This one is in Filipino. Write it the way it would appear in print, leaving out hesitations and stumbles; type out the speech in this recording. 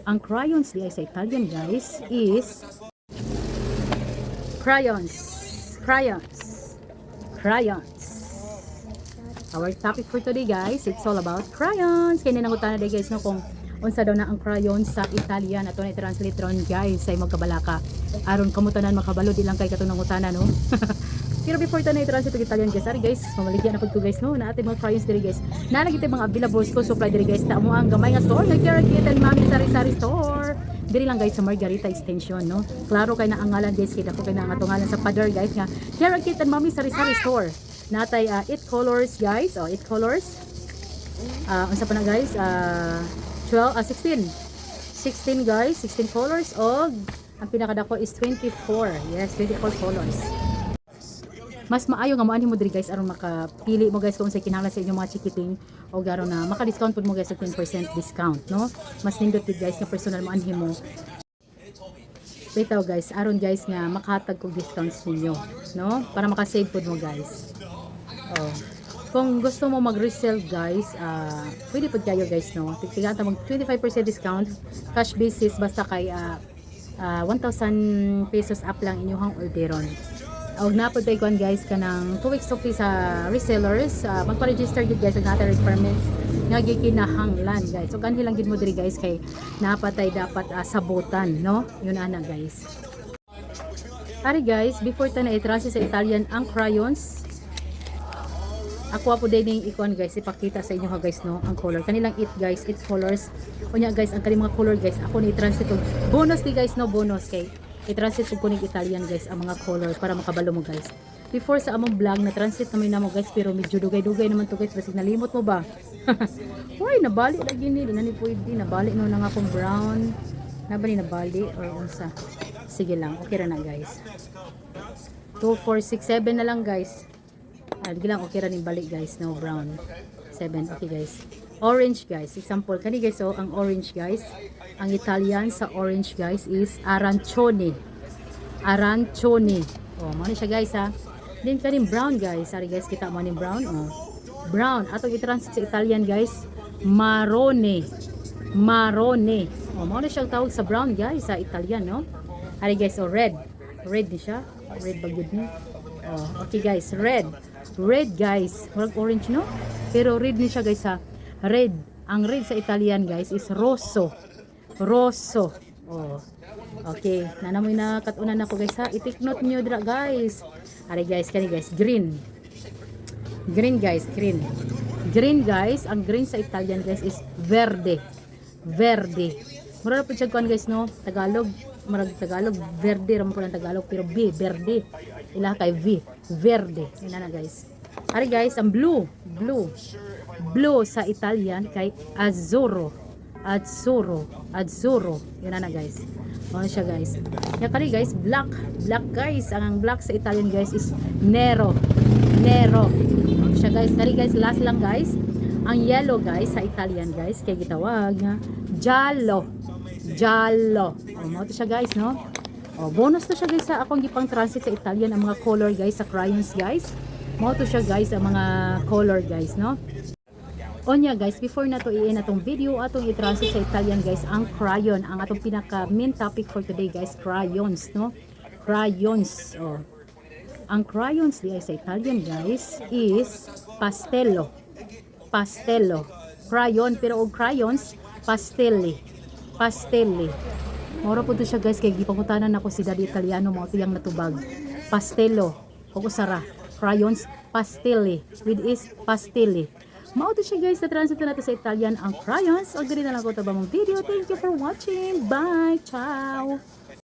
Ang crayons di ay sa Italian guys is crayons. Crayons. Crayons. Our topic for today guys, it's all about crayons. Kaya ninangutan na guys no kung unsa daw na ang crayons sa Italian. Ato na i-translate ron guys sa imong kabalaka. Aron kamutanan makabalo di lang kay katong nangutana no. Pero before ta na i-translate og Italian guys, ari guys, mamaligyan na pud ko guys no, na ating mga crayons diri guys. Nalagi tay mga available ko supply diri guys. Ta mo ang gamay nga store, nag-Kit and Mami Sari-Sari store. Diri lang guys sa Margarita Extension no. Klaro kay na ang ngalan guys, kay dako kay na ang atong ngalan sa pader guys nga Kit and Mami Sari-Sari store. Natay 8 colors guys, 8 colors. Unsa pa na guys? 16 guys, 16 colors og ang pinakadako is 24. Yes, 24 colors. Mas maayo nga moanhi mo diri guys aron makapili mo guys kung unsay kinahanglan sa inyong mga chikiting o garo na maka-discount pud mo guys sa 10% discount no. Mas nindot pud guys nga personal mo anhi mo. Bitaw guys, aron guys nga makahatag kog discounts ninyo no para maka-save pud mo guys. Oh. Kung gusto mo mag-resell guys, pwede pud kayo guys no. Tigtigan ta mag 25% discount cash basis basta kay 1,000 pesos up lang inyong orderon. Og napod kay kuan guys kanang 2 weeks okay sa resellers, magpa-register gid guys ang natin requirements nga gikinahanglan guys. So kanhi lang gid mo diri guys kay napatay dapat sabutan no. Yun ana guys. Ari guys, before ta na i-translate sa Italian ang crayons, ako po din yung ikuan guys, ipakita sa inyo ha guys no, ang color. Kanilang 8 guys, 8 colors. Unya guys, ang kanilang mga color guys, ako ni i-translate og bonus di guys no, bonus kay i-translate ko ning Italian guys ang mga color para makabalo mo guys. Before sa among vlog na translate naman namo guys, pero medyo dugay-dugay naman to guys, basig nalimot mo ba? Hoy, nabali na gini, nani pwede nabali no na nga akong brown. Nabali nabali or unsa. Sige lang, okay ra na guys. 2 4 6 7 na lang guys. Sige lang, okay ra ning balik guys, no brown. 7, okay guys. Orange guys, example kani guys oh, ang orange guys. Ang Italian sa orange guys is arancione. Arancione. Oh, mo ni siya guys ha. Then kaning brown guys, sorry guys, kita mo ning brown oh. Brown atong i-translate sa Italian guys, marrone. Marrone. Oh, mo ni siya tawag sa brown guys sa Italian no. Ari guys oh, red. Red ni siya. Red ba gud ni? Oh, okay guys, red. Red guys, murag orange no? Pero red ni siya guys ha. Red. Ang red sa Italian guys is rosso. Rosso. Oh. Okay, nanamoy na katunan ako guys ha. I-take note nyo dira guys. Ari guys, kani guys, green. Green guys, green. Green guys, ang green sa Italian guys is verde. Verde. Mura po siya kuan guys no, Tagalog. Marag Tagalog, verde ramon po ng Tagalog pero B, verde. Ila kay V, verde. Ina na guys. Ari guys, ang blue, blue. Blue sa Italian kay azzurro. Azzurro, azzurro. Yun na guys. Ano siya guys? Yan kali guys, black. Black guys. Ang black sa Italian guys is nero. Nero. Ano siya guys? Kali guys, last lang guys. Ang yellow guys sa Italian guys, kay gitawag nga giallo. Giallo. Mo to siya guys, no? Oh, bonus to siya guys sa akong gipang translate sa Italian ang mga color guys sa crayons guys. Mo to siya guys ang mga color guys, no? Onya guys, before na to i-end atong video, atong i-translate sa Italian guys ang crayon. Ang atong pinaka main topic for today guys, crayons, no? Crayons. Oh. Ang crayons di ay sa Italian guys is pastello. Pastello. Crayon, pero og crayons, pastelli. Pastelli. Moro po to siya guys, kay gipangutanan ako si Daddy Italiano mo tiyang natubag. Pastello. Og usara. Crayons, pastelli. With is pastelli. Mao to siya guys, na translate natin sa Italian ang crayons. O diri na lang ko ito ba mong video. Thank you for watching. Bye. Ciao.